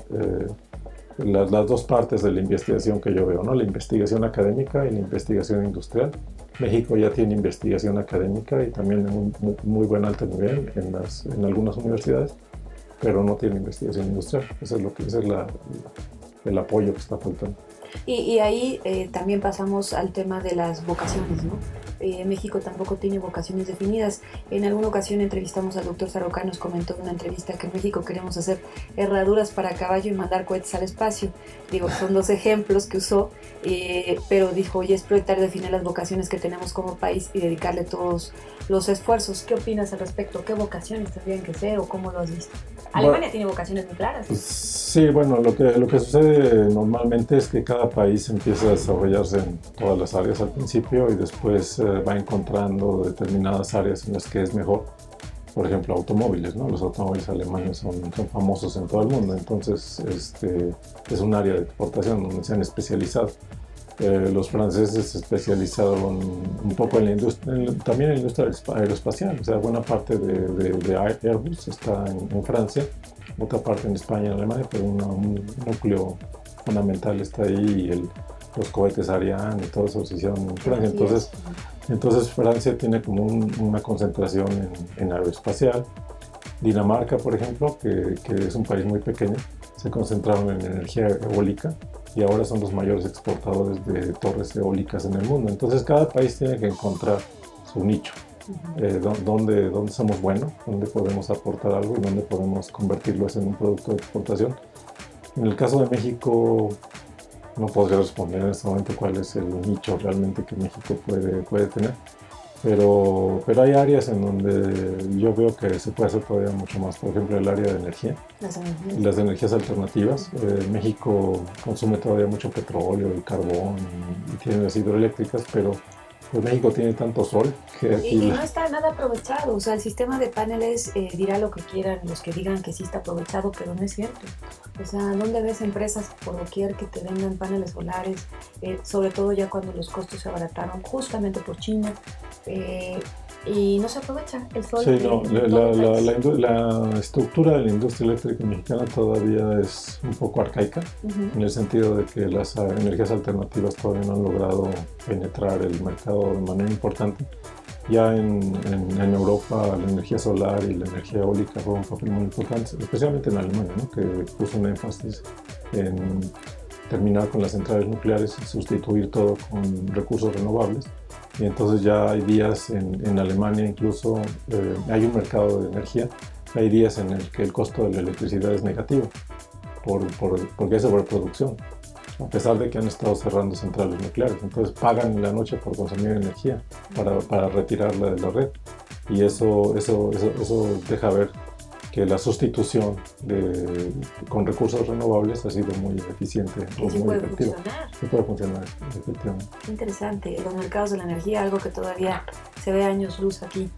S3: las dos partes de la investigación que yo veo, ¿no? La investigación académica y la investigación industrial. México ya tiene investigación académica y también en un muy buen alto nivel en algunas universidades, pero no tiene investigación industrial. Eso es el apoyo que está faltando.
S2: Y ahí también pasamos al tema de las vocaciones, ¿no? México tampoco tiene vocaciones definidas. En alguna ocasión entrevistamos al doctor Sarroca, nos comentó en una entrevista que en México queremos hacer herraduras para caballo y mandar cohetes al espacio. Digo, son dos ejemplos que usó, pero dijo, oye, es prioritario definir las vocaciones que tenemos como país y dedicarle todos los esfuerzos. ¿Qué opinas al respecto? ¿Qué vocaciones tendrían que ser o cómo lo has visto? Alemania tiene vocaciones muy claras.
S3: Sí, bueno, lo que sucede normalmente es que cada país empieza a desarrollarse en todas las áreas al principio y después va encontrando determinadas áreas en las que es mejor. Por ejemplo, automóviles, ¿no? Los automóviles alemanes son famosos en todo el mundo, entonces es un área de exportación donde se han especializado. Los franceses se especializaron un poco en la industria, también en la industria aeroespacial. O sea, buena parte de Airbus está en Francia, otra parte en España y en Alemania, pero un núcleo fundamental está ahí, y los cohetes Ariane y todo eso se hicieron en Francia. Entonces Francia tiene como una concentración en aeroespacial. Dinamarca, por ejemplo, que es un país muy pequeño, se concentraron en energía eólica y ahora son los mayores exportadores de torres eólicas en el mundo. Entonces cada país tiene que encontrar su nicho, dónde somos buenos, dónde podemos aportar algo y dónde podemos convertirlo en un producto de exportación. En el caso de México, no podría responder en este momento cuál es el nicho realmente que México puede tener. Pero hay áreas en donde yo veo que se puede hacer todavía mucho más. Por ejemplo, el área de energía, las energías alternativas. México consume todavía mucho petróleo y carbón y tiene las hidroeléctricas, pero pues México tiene tanto sol que aquí...
S2: Y no está nada aprovechado. O sea, el sistema de paneles dirá lo que quieran los que digan que sí está aprovechado, pero no es cierto. O sea, ¿dónde ves empresas por doquier que te vendan paneles solares? Sobre todo ya cuando los costos se abarataron justamente por China. Y no se aprovecha el sol.
S3: Sí, no, la estructura de la industria eléctrica mexicana todavía es un poco arcaica, en el sentido de que las energías alternativas todavía no han logrado penetrar el mercado de manera importante. Ya en Europa la energía solar y la energía eólica juegan un papel muy importante, especialmente en Alemania, ¿no? Que puso un énfasis en terminar con las centrales nucleares y sustituir todo con recursos renovables. Y entonces ya hay días en Alemania incluso, hay un mercado de energía, hay días en el que el costo de la electricidad es negativo, porque hay sobreproducción, a pesar de que han estado cerrando centrales nucleares. Entonces pagan en la noche por consumir energía para retirarla de la red. Y eso deja ver que la sustitución con recursos renovables ha sido muy eficiente, muy efectiva. Sí puede funcionar, efectivamente.
S2: Qué interesante, los mercados de la energía, algo que todavía se ve años luz aquí.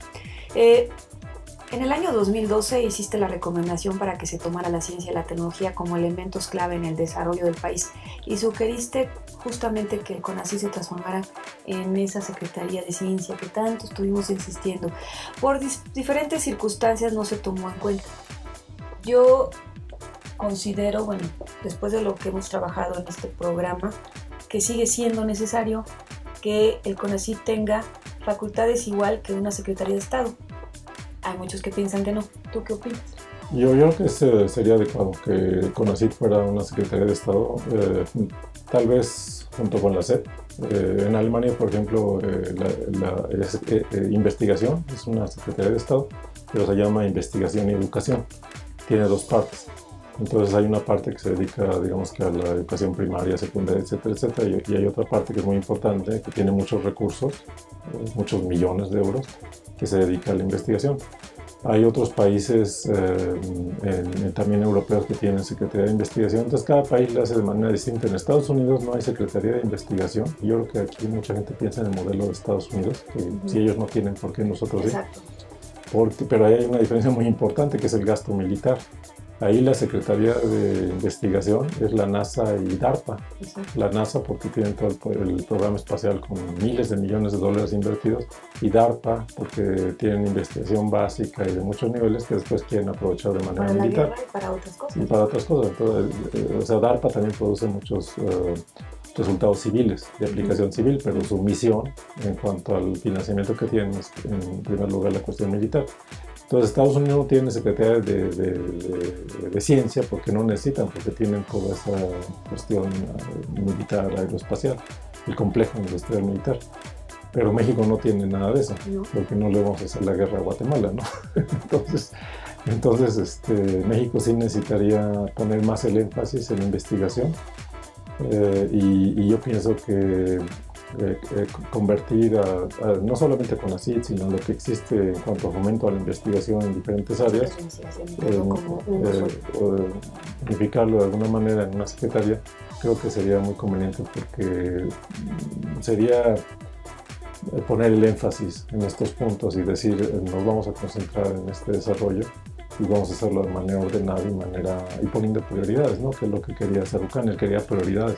S2: En el año 2012 hiciste la recomendación para que se tomara la ciencia y la tecnología como elementos clave en el desarrollo del país y sugeriste justamente que el CONACYT se transformara en esa Secretaría de Ciencia que tanto estuvimos insistiendo. Por diferentes circunstancias no se tomó en cuenta. Yo considero, bueno, después de lo que hemos trabajado en este programa, que sigue siendo necesario que el CONACYT tenga facultades igual que una Secretaría de Estado. Hay muchos que piensan que no. ¿Tú qué opinas?
S3: Yo creo que sería adecuado que el CONACYT fuera una Secretaría de Estado, tal vez junto con la SEP. En Alemania, por ejemplo, la investigación es una Secretaría de Estado, pero se llama Investigación y Educación. Tiene dos partes. Entonces hay una parte que se dedica, digamos que a la educación primaria, secundaria, etcétera, etcétera, y hay otra parte que es muy importante, que tiene muchos recursos, muchos millones de euros, que se dedica a la investigación. Hay otros países también europeos que tienen Secretaría de Investigación, entonces cada país lo hace de manera distinta. En Estados Unidos no hay Secretaría de Investigación. Yo creo que aquí mucha gente piensa en el modelo de Estados Unidos, que si ellos no tienen, ¿por qué nosotros sí? Pero ahí hay una diferencia muy importante, que es el gasto militar. Ahí la Secretaría de Investigación es la NASA y DARPA. La NASA porque tienen todo el programa espacial con miles de millones de dólares invertidos, y DARPA porque tienen investigación básica y de muchos niveles que después quieren aprovechar de manera militar.
S2: Y para otras cosas.
S3: Y para otras cosas. Entonces, o sea, DARPA también produce muchos resultados civiles, de aplicación civil, pero su misión en cuanto al financiamiento que tienen es en primer lugar la cuestión militar. Entonces Estados Unidos no tiene secretaría de ciencia porque no necesitan, porque tienen toda esa cuestión militar, aeroespacial, el complejo industrial militar. Pero México no tiene nada de eso, porque no le vamos a hacer la guerra a Guatemala, ¿no? Entonces México sí necesitaría poner más el énfasis en investigación, y yo pienso que convertir no solamente con CONACYT, sino lo que existe en cuanto a fomento a la investigación en diferentes áreas, unificarlo de alguna manera en una secretaría, creo que sería muy conveniente, porque sería poner el énfasis en estos puntos y decir, nos vamos a concentrar en este desarrollo y vamos a hacerlo de manera ordenada y poniendo prioridades, ¿no? Que es lo que quería hacer Ucán, él quería prioridades.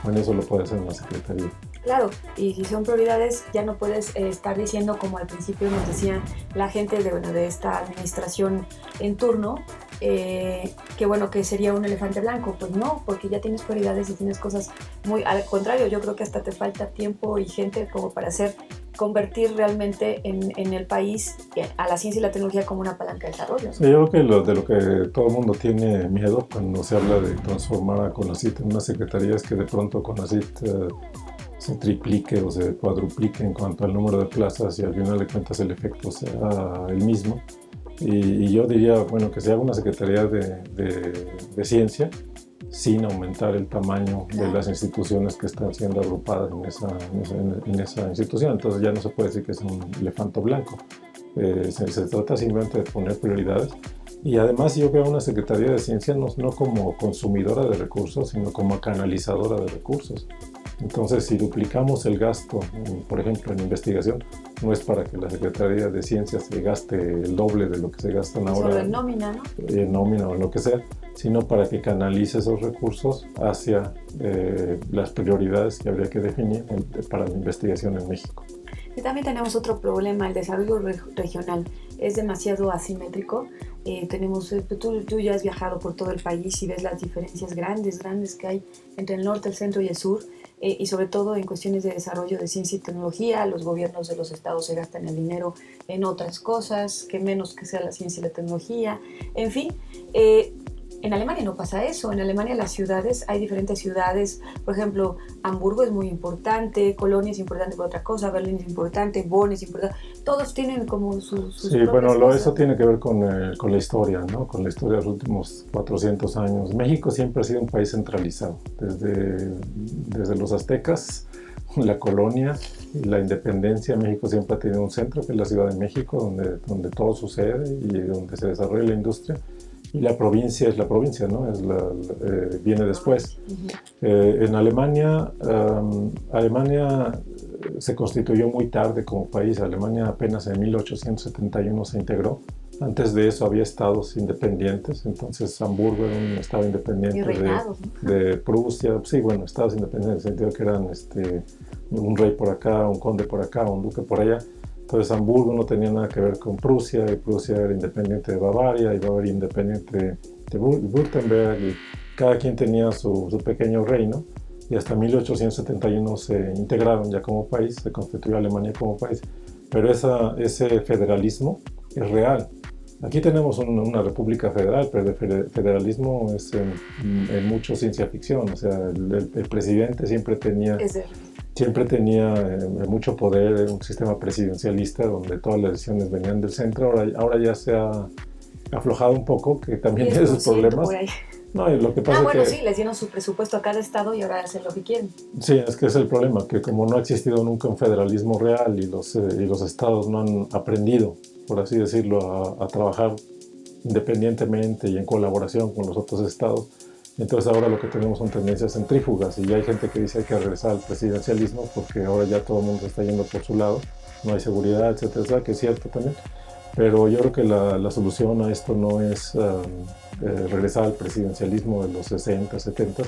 S3: Bueno, eso lo puede hacer una secretaría.
S2: Claro, y si son prioridades, ya no puedes estar diciendo, como al principio nos decía la gente de esta administración en turno, que sería un elefante blanco. Pues no, porque ya tienes prioridades y tienes cosas muy... Al contrario, yo creo que hasta te falta tiempo y gente como para convertir realmente en el país a la ciencia y la tecnología como una palanca de desarrollo.
S3: Sí, yo creo que de lo que todo el mundo tiene miedo cuando se habla de transformar a CONACYT en una secretaría es que de pronto CONACYT se triplique o se cuadruplique en cuanto al número de plazas y al final de cuentas el efecto sea el mismo. Y yo diría, bueno, que se haga una secretaría de ciencia sin aumentar el tamaño de las instituciones que están siendo agrupadas en esa institución. Entonces ya no se puede decir que es un elefante blanco. Se trata simplemente de poner prioridades. Y además yo veo una Secretaría de Ciencia no como consumidora de recursos, sino como canalizadora de recursos. Entonces, si duplicamos el gasto, por ejemplo, en investigación, no es para que la Secretaría de Ciencia se gaste el doble de lo que se gastan ahora.
S2: Solo en nómina, ¿no?
S3: En nómina o en lo que sea, sino para que canalice esos recursos hacia las prioridades que habría que definir para la investigación en México.
S2: Y también tenemos otro problema, el desarrollo regional es demasiado asimétrico. Tú ya has viajado por todo el país y ves las diferencias grandes que hay entre el norte, el centro y el sur, y sobre todo en cuestiones de desarrollo de ciencia y tecnología. Los gobiernos de los estados se gastan el dinero en otras cosas, que menos que sea la ciencia y la tecnología. En fin, en Alemania no pasa eso. En Alemania las ciudades, hay diferentes ciudades. Por ejemplo, Hamburgo es muy importante, Colonia es importante por otra cosa, Berlín es importante, Bonn es importante. Todos tienen como sus
S3: sí, bueno, eso tiene que ver con la historia, ¿no? Con la historia de los últimos 400 años. México siempre ha sido un país centralizado. Desde los aztecas, la colonia y la independencia, México siempre ha tenido un centro, que es la Ciudad de México, donde todo sucede y donde se desarrolla la industria. Y la provincia es la provincia, ¿no? Viene después. En Alemania, Alemania se constituyó muy tarde como país. Alemania apenas en 1871 se integró. Antes de eso había estados independientes, entonces Hamburgo era un estado independiente de Prusia. Sí, bueno, estados independientes en el sentido que eran un rey por acá, un conde por acá, un duque por allá. Entonces Hamburgo no tenía nada que ver con Prusia, y Prusia era independiente de Bavaria, y Bavaria independiente de Württemberg, y cada quien tenía su pequeño reino, y hasta 1871 se integraron ya como país, se constituyó Alemania como país, pero ese federalismo es real. Aquí tenemos una república federal, pero el federalismo es en mucho ciencia ficción, o sea, el presidente siempre tenía mucho poder, un sistema presidencialista donde todas las decisiones venían del centro. Ahora ya se ha aflojado un poco, que también tiene sus problemas. No, y lo que pasa
S2: bueno,
S3: es que,
S2: sí, les dieron su presupuesto a cada estado y ahora hacen lo que quieren.
S3: sí, es que es el problema, que como no ha existido nunca un federalismo real y los estados no han aprendido, por así decirlo, a trabajar independientemente y en colaboración con los otros estados, entonces ahora lo que tenemos son tendencias centrífugas y ya hay gente que dice hay que regresar al presidencialismo porque ahora ya todo el mundo está yendo por su lado, no hay seguridad, etcétera, etcétera, que es cierto también. Pero yo creo que la solución a esto no es regresar al presidencialismo de los 60, 70,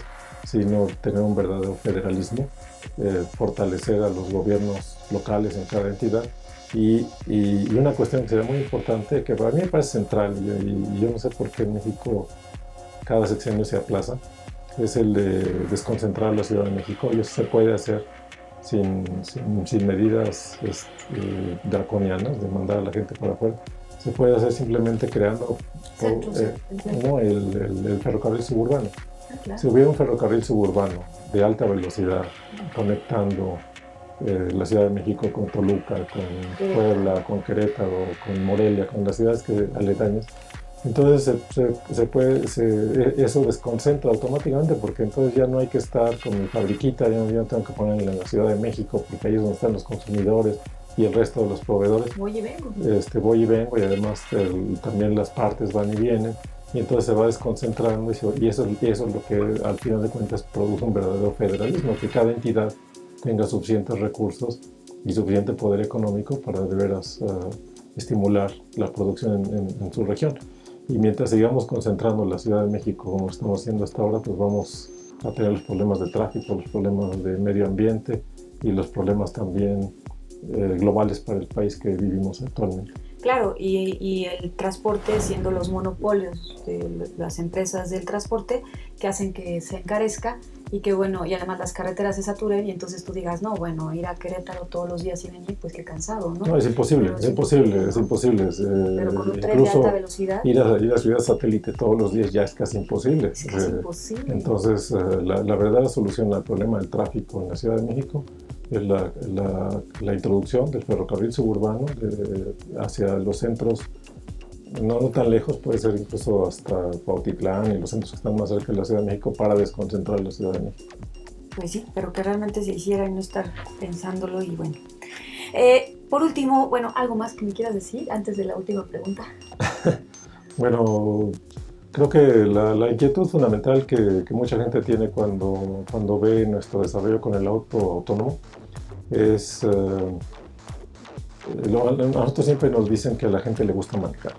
S3: sino tener un verdadero federalismo, fortalecer a los gobiernos locales en cada entidad. Y una cuestión que sería muy importante, que para mí me parece central, y yo no sé por qué en México cada sexenio se aplaza, es el de desconcentrar la Ciudad de México. Y eso se puede hacer sin medidas draconianas de mandar a la gente para afuera. Se puede hacer simplemente creando el ferrocarril suburbano.
S2: Claro.
S3: Si hubiera un ferrocarril suburbano de alta velocidad conectando la Ciudad de México con Toluca, con Puebla, con Querétaro, con Morelia, con las ciudades aledañas, entonces eso desconcentra automáticamente, porque entonces ya no hay que estar con mi fabriquita, ya no tengo que ponerla en la Ciudad de México, porque ahí es donde están los consumidores y el resto de los proveedores.
S2: Voy y vengo.
S3: Voy y vengo, y además también las partes van y vienen, y entonces se va desconcentrando, y eso es lo que al final de cuentas produce un verdadero federalismo, que cada entidad tenga suficientes recursos y suficiente poder económico para de veras estimular la producción en su región. Y mientras sigamos concentrando la Ciudad de México como estamos haciendo hasta ahora, pues vamos a tener los problemas de tráfico, los problemas de medio ambiente y los problemas también globales para el país que vivimos actualmente.
S2: Claro, y el transporte, siendo los monopolios de las empresas del transporte que hacen que se encarezca y que bueno, y además las carreteras se saturen y entonces tú digas, no, bueno, ir a Querétaro todos los días y venir, pues qué cansado, ¿no?
S3: No, es imposible,
S2: Pero
S3: es imposible,
S2: ¿no?
S3: es imposible.
S2: Pero con un tren de alta velocidad.
S3: Ir a Ciudad Satélite todos los días ya es casi imposible.
S2: Es casi imposible.
S3: Entonces, la verdadera solución al problema del tráfico en la Ciudad de México es la introducción del ferrocarril suburbano hacia los centros, no tan lejos, puede ser incluso hasta Cuautitlán y los centros que están más cerca de la Ciudad de México, para desconcentrar la Ciudad de México.
S2: Pues sí, pero que realmente se hiciera y no estar pensándolo. Y bueno, por último, bueno, ¿algo más que me quieras decir antes de la última pregunta?
S3: Bueno, creo que la inquietud fundamental que mucha gente tiene cuando ve nuestro desarrollo con el auto autónomo es... a nosotros siempre nos dicen que a la gente le gusta manejar,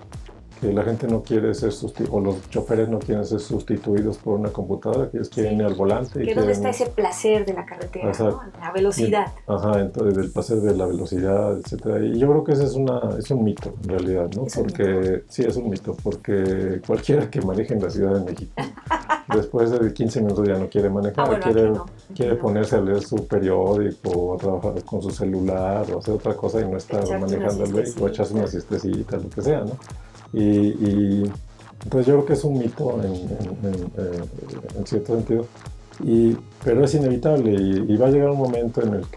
S3: que la gente no quiere ser o los choferes no quieren ser sustituidos por una computadora, que ellos quieren ir al volante.
S2: Que dónde está ese placer de la carretera, ¿no? La velocidad.
S3: Entonces del placer de la velocidad, etcétera. Y yo creo que ese es un mito, en realidad, ¿no? Porque sí, es un mito, porque cualquiera que maneje en la Ciudad de México, después de 15 minutos ya no quiere manejar, quiere ponerse a leer su periódico, o a trabajar con su celular, o hacer otra cosa y no estar manejando el vehículo, o echarse una siestecita, lo que sea, ¿no? Y entonces yo creo que es un mito en cierto sentido, pero es inevitable y va a llegar un momento en el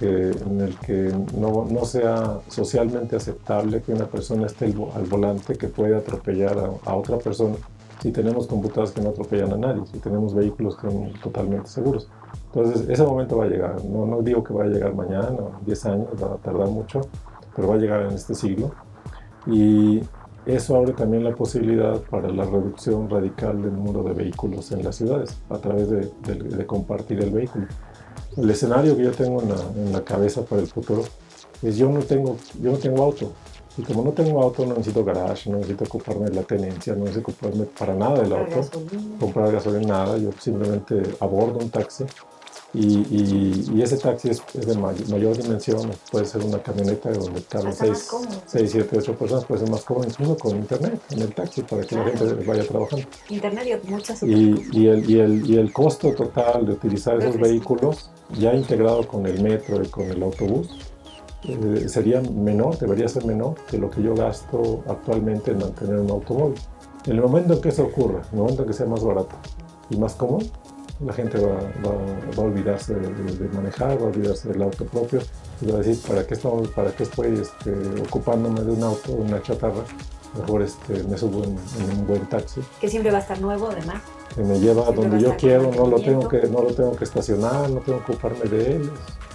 S3: que no sea socialmente aceptable que una persona esté al volante, que puede atropellar a otra persona, si tenemos computadoras que no atropellan a nadie, si tenemos vehículos que son totalmente seguros. Entonces ese momento va a llegar, no digo que va a llegar mañana, 10 años, va a tardar mucho, pero va a llegar en este siglo. Y eso abre también la posibilidad para la reducción radical del número de vehículos en las ciudades a través de compartir el vehículo. El escenario que yo tengo en la cabeza para el futuro es yo no tengo auto, y como no tengo auto no necesito garage, no necesito ocuparme de la tenencia, no necesito ocuparme para nada del auto, comprar gasolina, nada. Yo simplemente abordo un taxi y ese taxi es de mayor dimensión, puede ser una camioneta donde caben 6, 7, 8 personas, puede ser más cómodo incluso con internet en el taxi para que la gente vaya trabajando.
S2: Internet y muchas
S3: y el costo total de utilizar esos vehículos ya integrado con el metro y con el autobús sería menor, debería ser menor que lo que yo gasto actualmente en mantener un automóvil. En el momento en que eso ocurra, en el momento en que sea más barato y más cómodo, la gente va a olvidarse de manejar, va a olvidarse del auto propio y va a decir, ¿para qué estoy ocupándome de un auto, de una chatarra? Mejor me subo en un buen taxi.
S2: Que siempre va a estar nuevo, además.
S3: que me lleva a
S2: Siempre va
S3: donde
S2: a
S3: yo
S2: estar
S3: quiero,
S2: con
S3: no lo
S2: mantenimiento.
S3: tengo que estacionar, no tengo que ocuparme de él.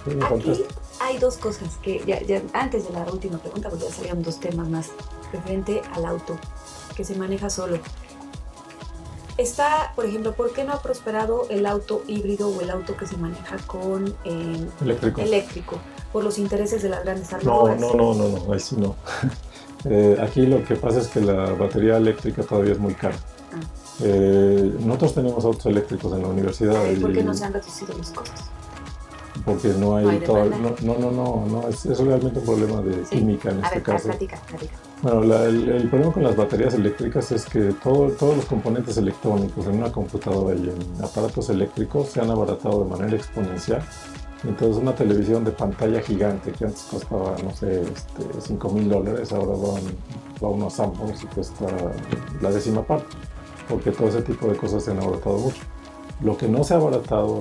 S3: Es muy
S2: Aquí
S3: fantástico.
S2: hay dos cosas que antes de la última pregunta, porque ya salieron dos temas más referente al auto que se maneja solo. Está, por ejemplo, ¿por qué no ha prosperado el auto híbrido o el auto que se maneja con eléctrico? Por los intereses de las grandes armadoras.
S3: No, ahí sí no. Aquí lo que pasa es que la batería eléctrica todavía es muy cara. Nosotros tenemos autos eléctricos en la universidad.
S2: ¿Y por qué no se han reducido los costos?
S3: Porque no hay,
S2: demanda.
S3: es realmente un problema de química en este caso.
S2: Platica.
S3: Bueno, el problema con las baterías eléctricas es que todos los componentes electrónicos en una computadora y en aparatos eléctricos se han abaratado de manera exponencial. Entonces una televisión de pantalla gigante que antes costaba, no sé, $5,000, ahora va a unos Samsung y cuesta la décima parte, porque todo ese tipo de cosas se han abaratado mucho. Lo que no se ha abaratado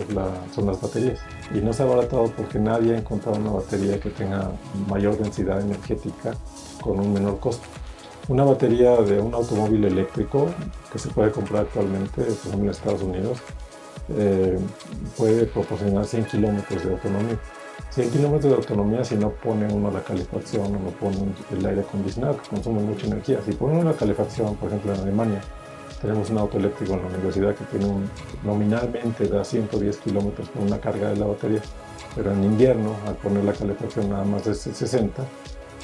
S3: son las baterías, y no se ha abaratado porque nadie ha encontrado una batería que tenga mayor densidad energética con un menor costo. Una batería de un automóvil eléctrico que se puede comprar actualmente, por ejemplo en Estados Unidos, puede proporcionar 100 kilómetros de autonomía. 100 kilómetros de autonomía si no pone uno la calefacción o no pone el aire acondicionado, que consume mucha energía. Si pone uno la calefacción, por ejemplo en Alemania, tenemos un auto eléctrico en la universidad que nominalmente da 110 kilómetros con una carga de la batería, pero en invierno, al poner la calefacción nada más es 60.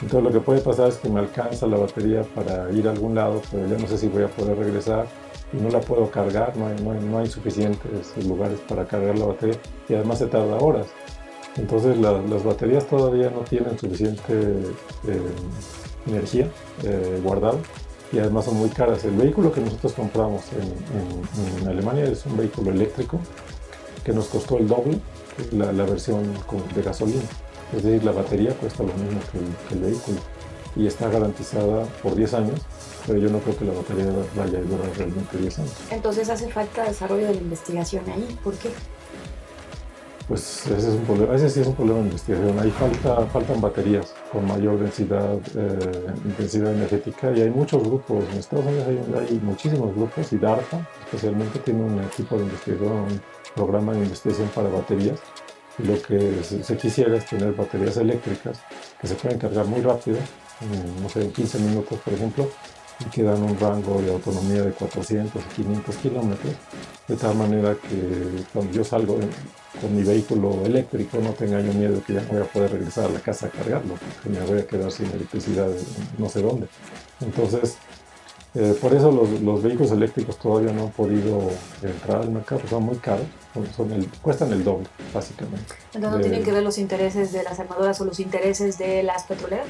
S3: Entonces lo que puede pasar es que me alcanza la batería para ir a algún lado, pero ya no sé si voy a poder regresar y no la puedo cargar, no hay suficientes lugares para cargar la batería y además se tarda horas. Entonces las baterías todavía no tienen suficiente energía guardada y además son muy caras. El vehículo que nosotros compramos en Alemania es un vehículo eléctrico que nos costó el doble que la versión de gasolina. Es decir, la batería cuesta lo mismo que el vehículo y está garantizada por 10 años, pero yo no creo que la batería vaya a durar realmente 10 años.
S2: Entonces hace falta desarrollo de la investigación ahí. ¿Por qué?
S3: Pues ese es un problema, ese sí es un problema de investigación. Ahí faltan baterías con mayor densidad energética y hay muchos grupos. En Estados Unidos hay muchísimos grupos y DARPA especialmente tiene un equipo de investigación, un programa de investigación para baterías. Y lo que se quisiera es tener baterías eléctricas que se pueden cargar muy rápido, no sé, en 15 minutos por ejemplo, y que dan un rango de autonomía de 400 y 500 kilómetros, de tal manera que cuando yo salgo con mi vehículo eléctrico no tenga yo miedo que ya no voy a poder regresar a la casa a cargarlo, porque me voy a quedar sin electricidad no sé dónde. Entonces, por eso los vehículos eléctricos todavía no han podido entrar al mercado, son muy caros, cuestan el doble, básicamente.
S2: Entonces, ¿no tienen que ver los intereses de las armadoras o los intereses de las petroleras?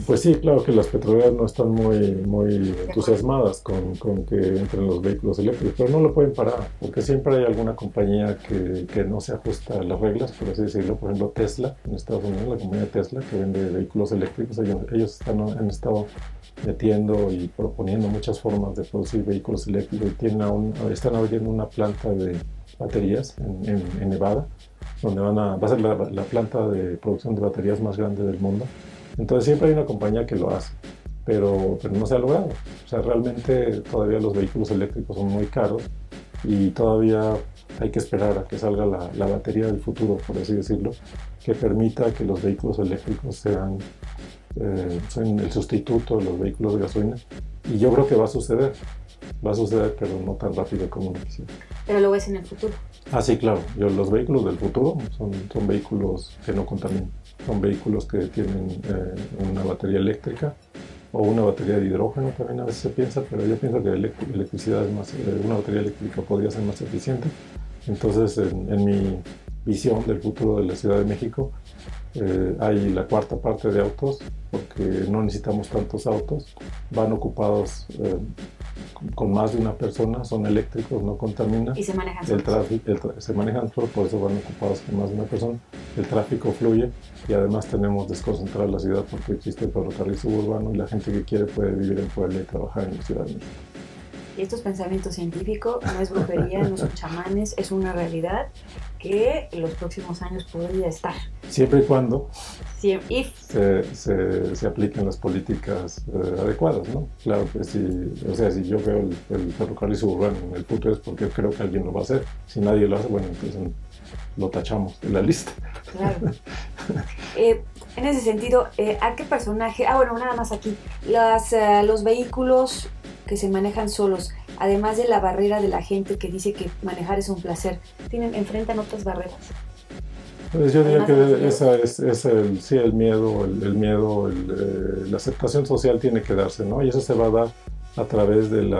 S3: Pues sí, claro que las petroleras no están muy entusiasmadas con que entren los vehículos eléctricos, pero no lo pueden parar, porque siempre hay alguna compañía que no se ajusta a las reglas, por así decirlo. Por ejemplo, Tesla, en Estados Unidos, la compañía Tesla, que vende vehículos eléctricos, ellos han estado metiendo y proponiendo muchas formas de producir vehículos eléctricos y están abriendo una planta de baterías en Nevada, donde va a ser la planta de producción de baterías más grande del mundo. Entonces siempre hay una compañía que lo hace, pero no se ha logrado. O sea, realmente todavía los vehículos eléctricos son muy caros y todavía hay que esperar a que salga la batería del futuro, por así decirlo, que permita que los vehículos eléctricos sean el sustituto de los vehículos de gasolina. Y yo creo que va a suceder, pero no tan rápido como uno quisiera.
S2: Pero lo ves en el futuro.
S3: Ah, sí, claro. Los vehículos del futuro son vehículos que no contaminan. Son vehículos que tienen una batería eléctrica o una batería de hidrógeno, también a veces se piensa, pero yo pienso que electricidad una batería eléctrica podría ser más eficiente. Entonces, en mi visión del futuro de la Ciudad de México, hay la cuarta parte de autos, porque no necesitamos tantos autos, van ocupados con más de una persona, son eléctricos, no contaminan.
S2: Y se manejan
S3: se manejan solo, por eso van ocupados con más de una persona. El tráfico fluye y además tenemos desconcentrada la ciudad porque existe el ferrocarril suburbano y la gente que quiere puede vivir en Puebla y trabajar en la Ciudad de México.
S2: Y esto es pensamiento científico, no es brujería, no son chamanes, es una realidad que en los próximos años podría estar.
S3: siempre y cuando
S2: Sí, if.
S3: se apliquen las políticas adecuadas, ¿no? Claro que sí, o sea, si yo veo el ferrocarril suburbano en el futuro es porque creo que alguien lo va a hacer. Si nadie lo hace, bueno, entonces lo tachamos de la lista.
S2: Claro. En ese sentido, ¿a qué personaje? Bueno, nada más aquí. Los vehículos que se manejan solos, además de la barrera de la gente que dice que manejar es un placer, enfrentan otras barreras.
S3: Pues yo diría
S2: Además
S3: que esa es el miedo, la aceptación social tiene que darse, ¿no? Y eso se va a dar a través del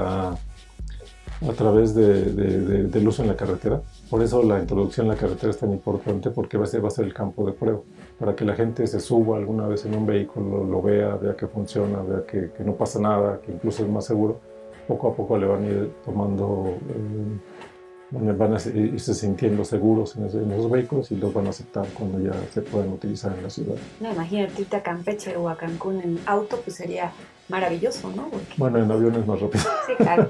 S3: uso en la carretera. Por eso la introducción en la carretera es tan importante, porque va a ser el campo de prueba, para que la gente se suba alguna vez en un vehículo, lo vea que funciona, vea que no pasa nada, que incluso es más seguro. Poco a poco le van a ir tomando, van a irse sintiendo seguros en esos vehículos y los van a aceptar cuando ya se pueden utilizar en la ciudad.
S2: No, imagínate irte a Campeche o a Cancún en auto, pues sería maravilloso, ¿no? Porque...
S3: Bueno, en avión es más rápido.
S2: Sí, claro,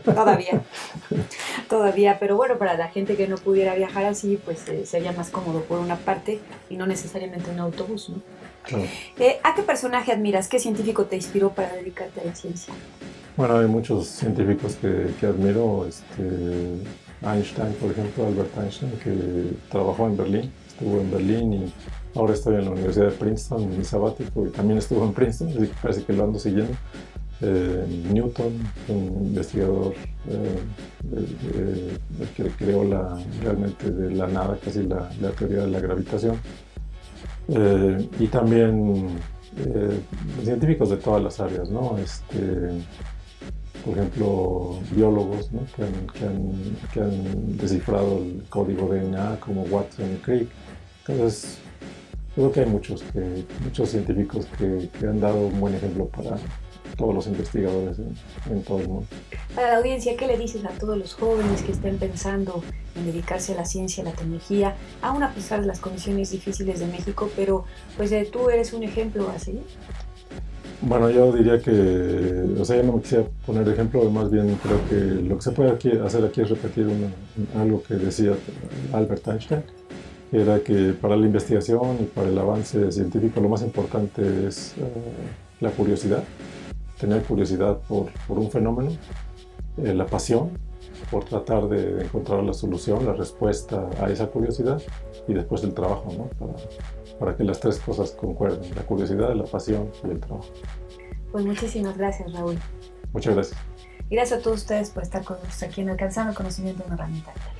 S2: todavía, pero bueno, para la gente que no pudiera viajar así, pues sería más cómodo por una parte y no necesariamente un autobús, ¿no?
S3: Claro.
S2: ¿A qué personaje admiras? ¿Qué científico te inspiró para dedicarte a la ciencia?
S3: Bueno, hay muchos científicos que admiro, Einstein, por ejemplo, Albert Einstein, que trabajó en Berlín, estuvo en Berlín y ahora está en la Universidad de Princeton en sabático y también estuvo en Princeton, así que parece que lo ando siguiendo. Newton, un investigador que creó realmente de la nada casi la teoría de la gravitación. Y también científicos de todas las áreas, ¿no? Por ejemplo, biólogos, ¿no? que han descifrado el código DNA como Watson y Crick. Entonces, creo que hay muchos científicos que han dado un buen ejemplo para todos los investigadores en todo el mundo.
S2: Para la audiencia, ¿qué le dices a todos los jóvenes que estén pensando en dedicarse a la ciencia, a la tecnología, aún a pesar de las condiciones difíciles de México, pero pues tú eres un ejemplo a seguir?
S3: Bueno, yo diría que, yo no me quisiera poner ejemplo, más bien creo que lo que se puede hacer aquí es repetir algo que decía Albert Einstein, que era que para la investigación y para el avance científico lo más importante es la curiosidad, tener curiosidad por un fenómeno, la pasión por tratar de encontrar la solución, la respuesta a esa curiosidad y después el trabajo, ¿no? Para que las tres cosas concuerden, la curiosidad, la pasión y el trabajo.
S2: Pues muchísimas gracias, Raúl.
S3: Muchas gracias.
S2: Y gracias a todos ustedes por estar con nosotros aquí en Alcanzando el Conocimiento, una herramienta vital.